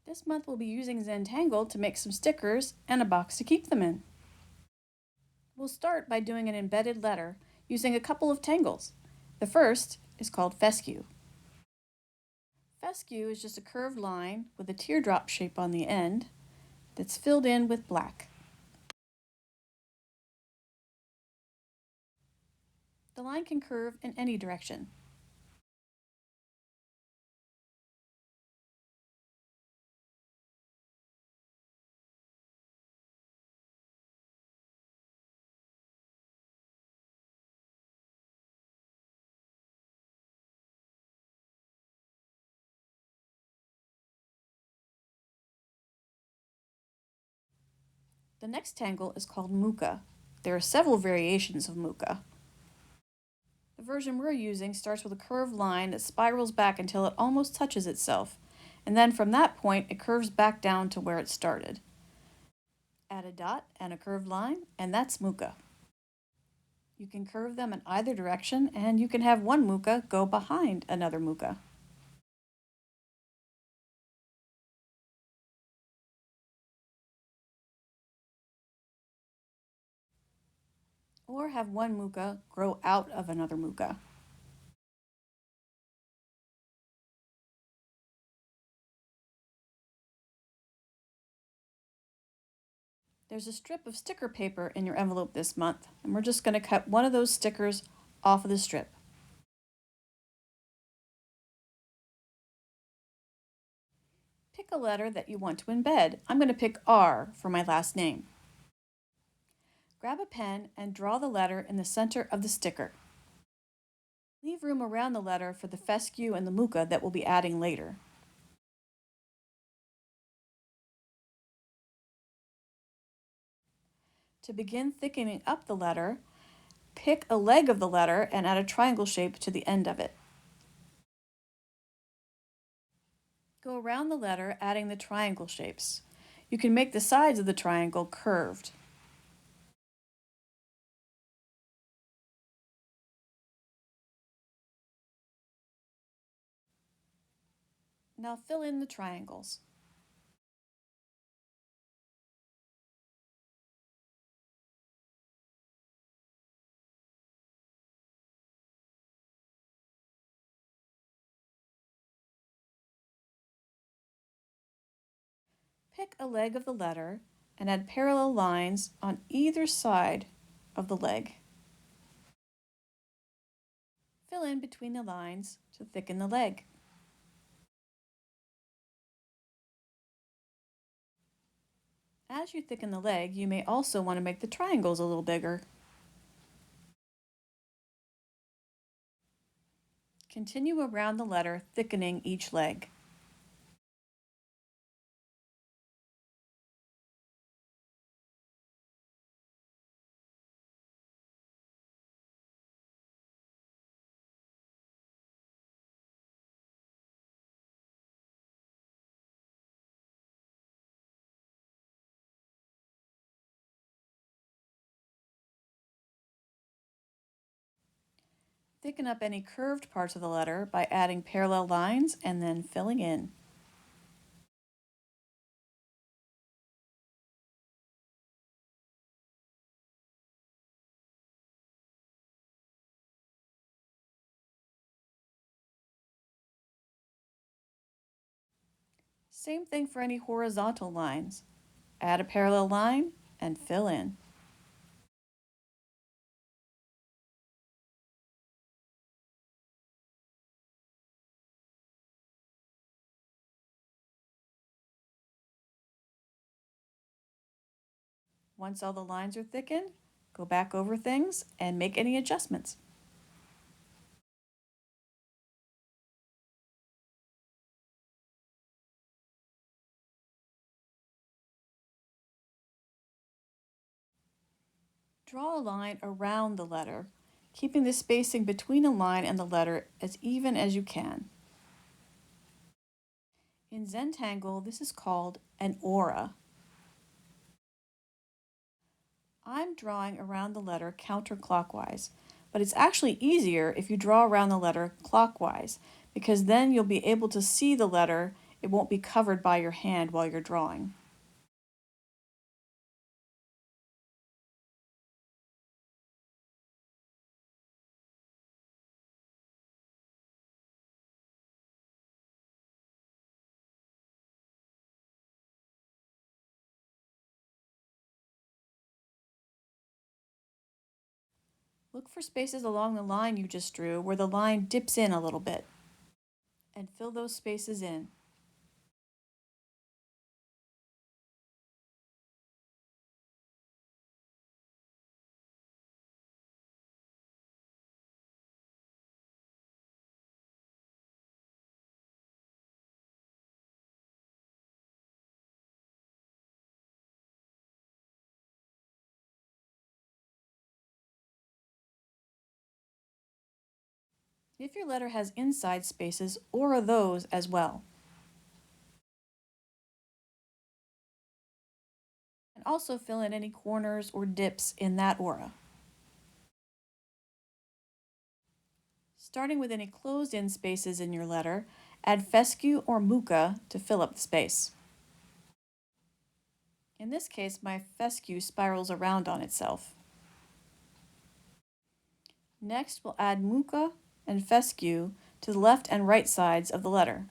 This month we'll be using Zentangle to make some stickers and a box to keep them in. We'll start by doing an embedded letter using a couple of tangles. The first is called fescue. Fescue is just a curved line with a teardrop shape on the end that's filled in with black. The line can curve in any direction. The next tangle is called muka. There are several variations of muka. The version we're using starts with a curved line that spirals back until it almost touches itself, and then from that point it curves back down to where it started. Add a dot and a curved line, and that's muka. You can curve them in either direction, and you can have one muka go behind another muka. Or have one muka grow out of another muka. There's a strip of sticker paper in your envelope this month, and we're just going to cut one of those stickers off of the strip. Pick a letter that you want to embed. I'm going to pick R for my last name. Grab a pen and draw the letter in the center of the sticker. Leave room around the letter for the fescue and the muka that we'll be adding later. To begin thickening up the letter, pick a leg of the letter and add a triangle shape to the end of it. Go around the letter, adding the triangle shapes. You can make the sides of the triangle curved. Now fill in the triangles. Pick a leg of the letter and add parallel lines on either side of the leg. Fill in between the lines to thicken the leg. As you thicken the leg, you may also want to make the triangles a little bigger. Continue around the letter, thickening each leg. Thicken up any curved parts of the letter by adding parallel lines and then filling in. Same thing for any horizontal lines. Add a parallel line and fill in. Once all the lines are thickened, go back over things and make any adjustments. Draw a line around the letter, keeping the spacing between a line and the letter as even as you can. In Zentangle, this is called an aura. I'm drawing around the letter counterclockwise, but it's actually easier if you draw around the letter clockwise, because then you'll be able to see the letter it won't be covered by your hand while you're drawing. Look for spaces along the line you just drew where the line dips in a little bit, and fill those spaces in. If your letter has inside spaces, aura those as well. And also fill in any corners or dips in that aura. Starting with any closed-in spaces in your letter, add fescue or muca to fill up the space. In this case, my fescue spirals around on itself. Next, we'll add muca and fescue to the left and right sides of the letter.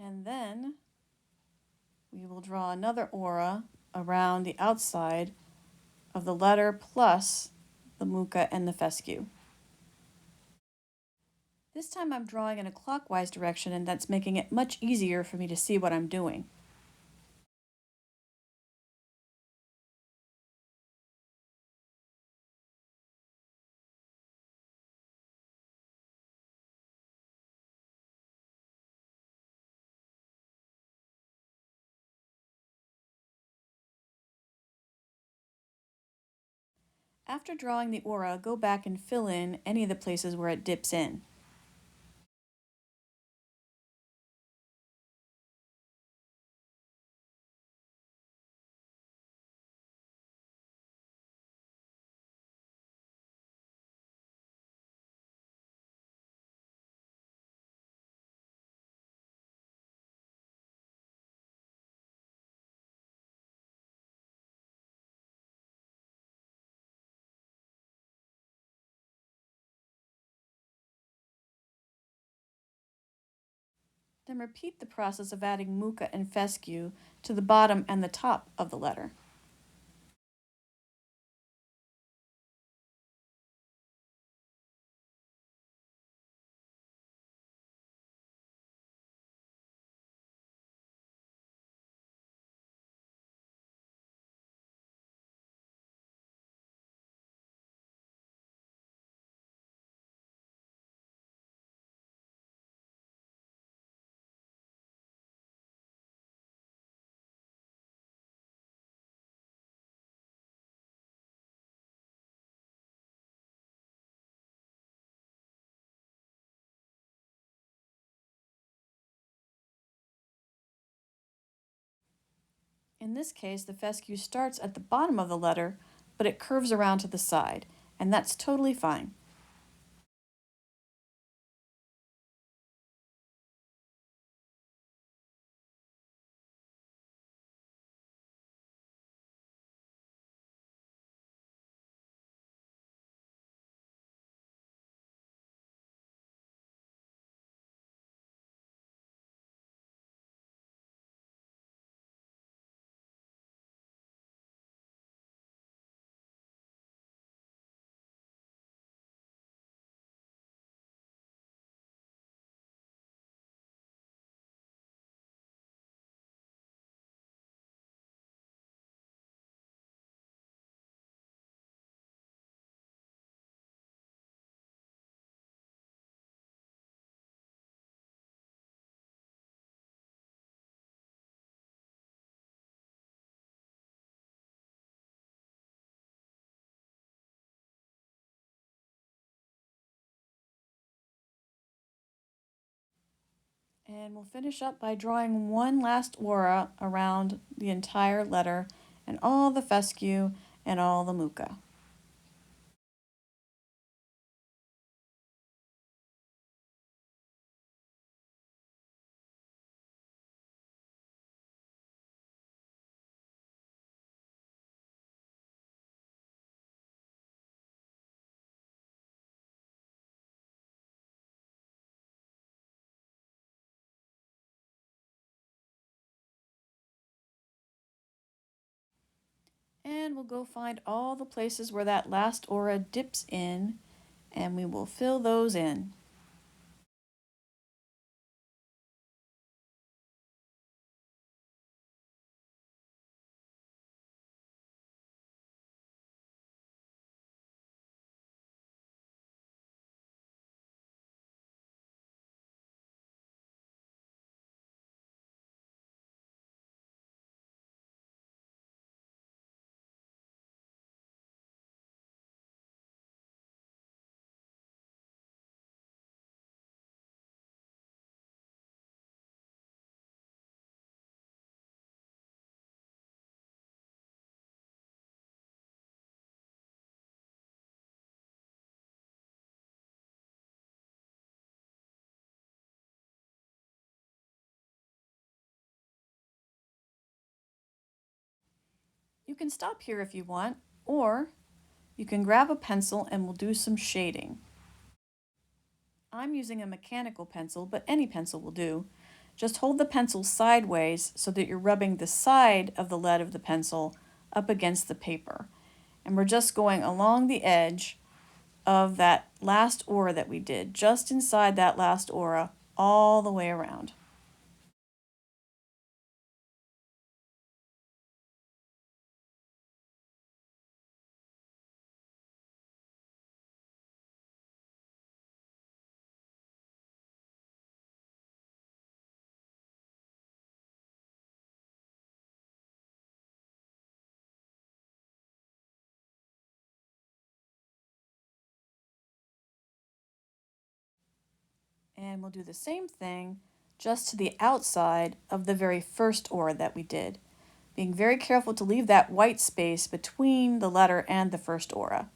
And then we will draw another aura around the outside of the letter plus the muca and the fescue. This time I'm drawing in a clockwise direction, and that's making it much easier for me to see what I'm doing. After drawing the aura, go back and fill in any of the places where it dips in. Then repeat the process of adding muca and fescue to the bottom and the top of the letter. In this case, the fescue starts at the bottom of the letter, but it curves around to the side, and that's totally fine. And we'll finish up by drawing one last aura around the entire letter and all the fescue and all the muka. And we'll go find all the places where that last aura dips in, and we will fill those in. You can stop here if you want, or you can grab a pencil and we'll do some shading. I'm using a mechanical pencil, but any pencil will do. Just hold the pencil sideways so that you're rubbing the side of the lead of the pencil up against the paper. And we're just going along the edge of that last aura that we did, just inside that last aura, all the way around. And we'll do the same thing just to the outside of the very first aura that we did, being very careful to leave that white space between the letter and the first aura,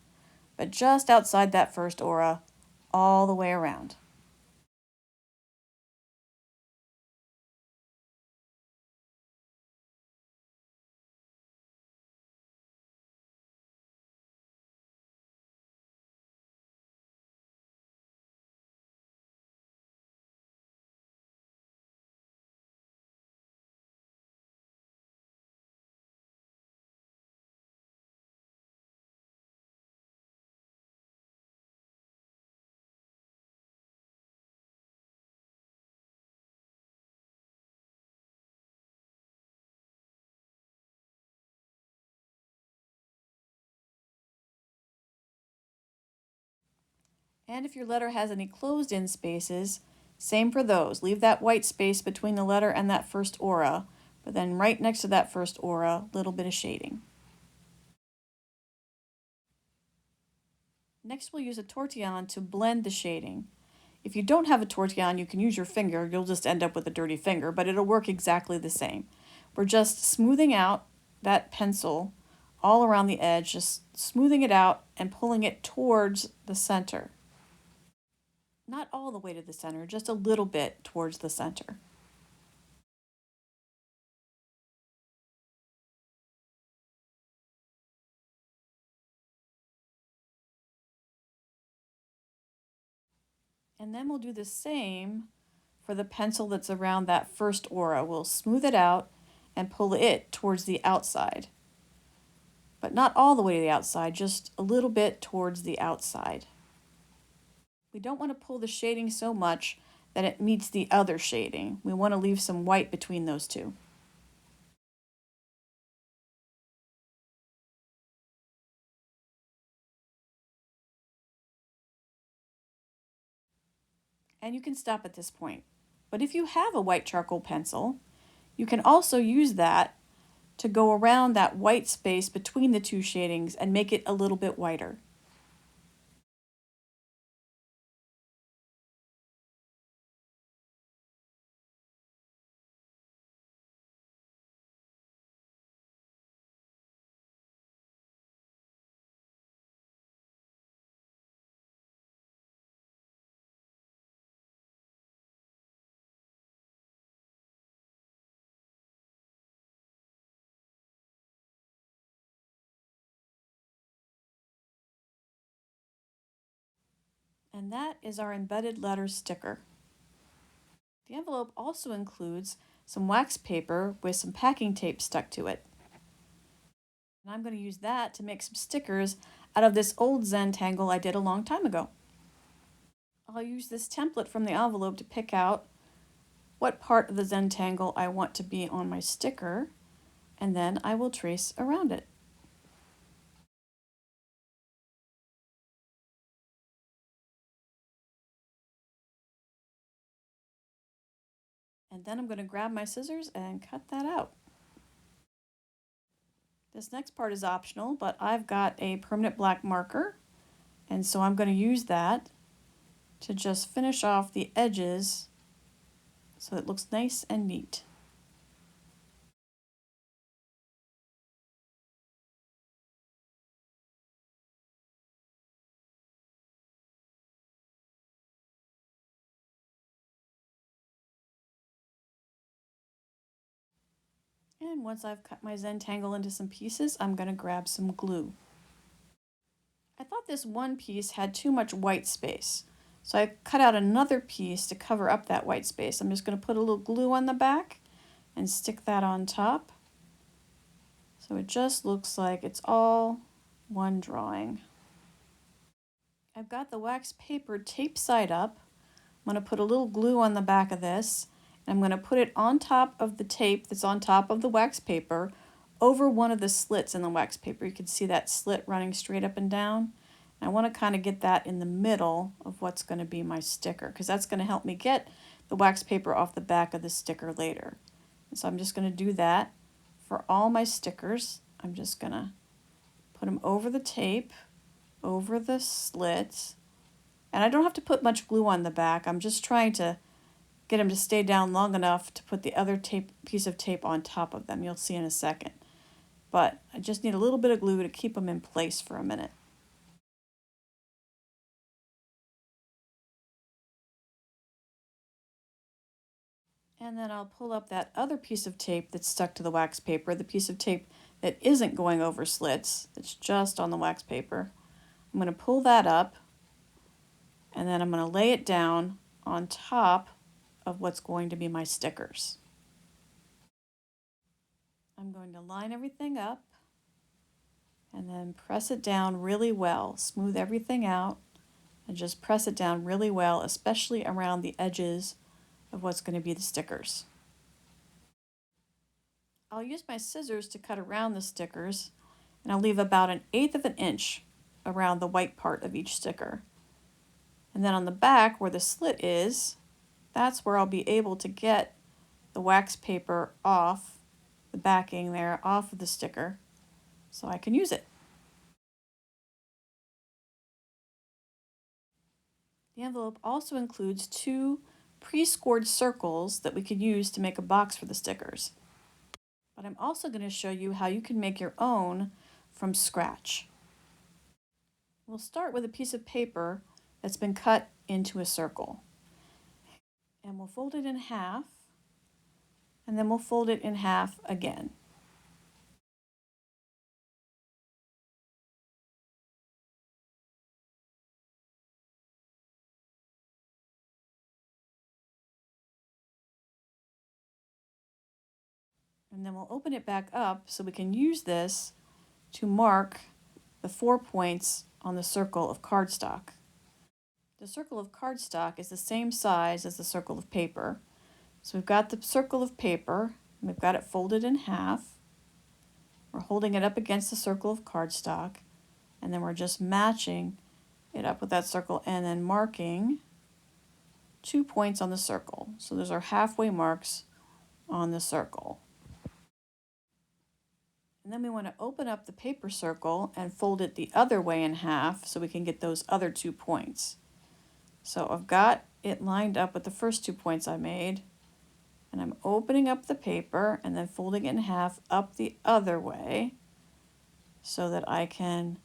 but just outside that first aura, all the way around. And if your letter has any closed-in spaces, same for those. Leave that white space between the letter and that first aura, but then right next to that first aura, a little bit of shading. Next, we'll use a tortillon to blend the shading. If you don't have a tortillon, you can use your finger. You'll just end up with a dirty finger, but it'll work exactly the same. We're just smoothing out that pencil all around the edge, just smoothing it out and pulling it towards the center. Not all the way to the center, just a little bit towards the center. And then we'll do the same for the pencil that's around that first aura. We'll smooth it out and pull it towards the outside. But not all the way to the outside, just a little bit towards the outside. We don't want to pull the shading so much that it meets the other shading. We want to leave some white between those two. And you can stop at this point. But if you have a white charcoal pencil, you can also use that to go around that white space between the two shadings and make it a little bit whiter. And that is our embedded letters sticker. The envelope also includes some wax paper with some packing tape stuck to it. And I'm going to use that to make some stickers out of this old Zentangle I did a long time ago. I'll use this template from the envelope to pick out what part of the Zentangle I want to be on my sticker, and then I will trace around it. And then I'm going to grab my scissors and cut that out. This next part is optional, but I've got a permanent black marker, and so I'm going to use that to just finish off the edges so it looks nice and neat. And once I've cut my Zentangle into some pieces, I'm going to grab some glue. I thought this one piece had too much white space, so I cut out another piece to cover up that white space. I'm just going to put a little glue on the back and stick that on top. So it just looks like it's all one drawing. I've got the wax paper taped side up. I'm going to put a little glue on the back of this, and I'm going to put it on top of the tape that's on top of the wax paper over one of the slits in the wax paper. You can see that slit running straight up and down. And I want to kind of get that in the middle of what's going to be my sticker, because that's going to help me get the wax paper off the back of the sticker later. And so I'm just going to do that for all my stickers. I'm just going to put them over the tape, over the slits. And I don't have to put much glue on the back. I'm just trying to get them to stay down long enough to put the other piece of tape on top of them. You'll see in a second. But I just need a little bit of glue to keep them in place for a minute. And then I'll pull up that other piece of tape that's stuck to the wax paper, the piece of tape that isn't going over slits, that's just on the wax paper. I'm going to pull that up, and then I'm going to lay it down on top of what's going to be my stickers. I'm going to line everything up and then press it down really well. Smooth everything out and just press it down really well, especially around the edges of what's going to be the stickers. I'll use my scissors to cut around the stickers, and I'll leave about 1/8 of an inch around the white part of each sticker. And then on the back where the slit is, that's where I'll be able to get the wax paper off, the backing there, off of the sticker, so I can use it. The envelope also includes 2 pre-scored circles that we could use to make a box for the stickers. But I'm also going to show you how you can make your own from scratch. We'll start with a piece of paper that's been cut into a circle. And we'll fold it in half, and then we'll fold it in half again. And then we'll open it back up so we can use this to mark the 4 points on the circle of cardstock. The circle of cardstock is the same size as the circle of paper. So we've got the circle of paper, and we've got it folded in half. We're holding it up against the circle of cardstock, and then we're just matching it up with that circle and then marking 2 points on the circle. So those are halfway marks on the circle. And then we want to open up the paper circle and fold it the other way in half so we can get those other 2 points. So I've got it lined up with the first 2 points I made, and I'm opening up the paper and then folding it in half up the other way so that I can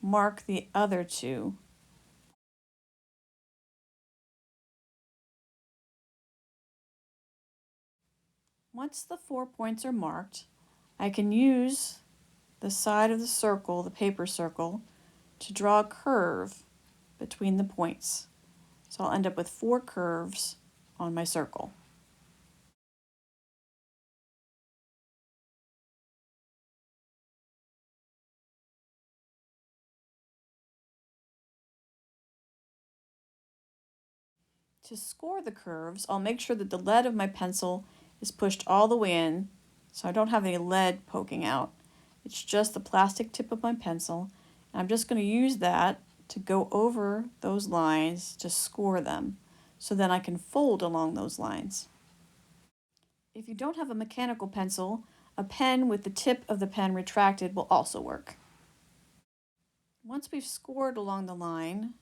mark the other 2. Once the 4 points are marked, I can use the side of the circle, the paper circle, to draw a curve between the points. So I'll end up with 4 curves on my circle. To score the curves, I'll make sure that the lead of my pencil is pushed all the way in so I don't have any lead poking out. It's just the plastic tip of my pencil, and I'm just going to use that to go over those lines to score them, so then I can fold along those lines. If you don't have a mechanical pencil, a pen with the tip of the pen retracted will also work. Once we've scored along the line,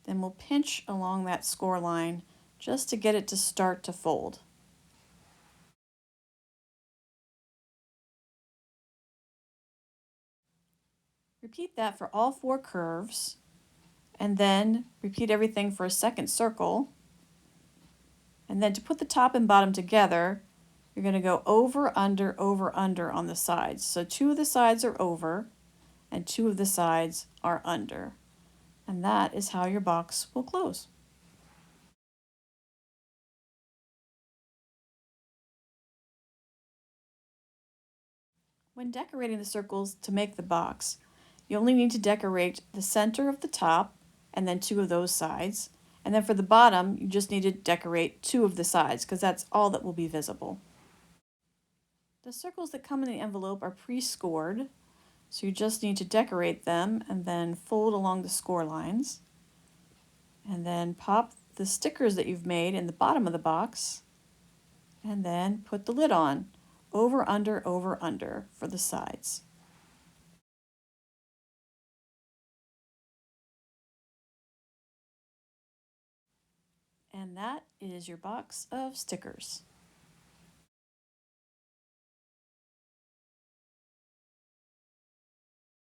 then we'll pinch along that score line just to get it to start to fold. Repeat that for all 4 curves, and then repeat everything for a second circle. And then to put the top and bottom together, you're going to go over, under on the sides. So 2 of the sides are over, and 2 of the sides are under. And that is how your box will close. When decorating the circles to make the box, you only need to decorate the center of the top and then 2 of those sides. And then for the bottom, you just need to decorate 2 of the sides because that's all that will be visible. The circles that come in the envelope are pre-scored, so you just need to decorate them and then fold along the score lines. And then pop the stickers that you've made in the bottom of the box, and then put the lid on, over, under for the sides. And that is your box of stickers.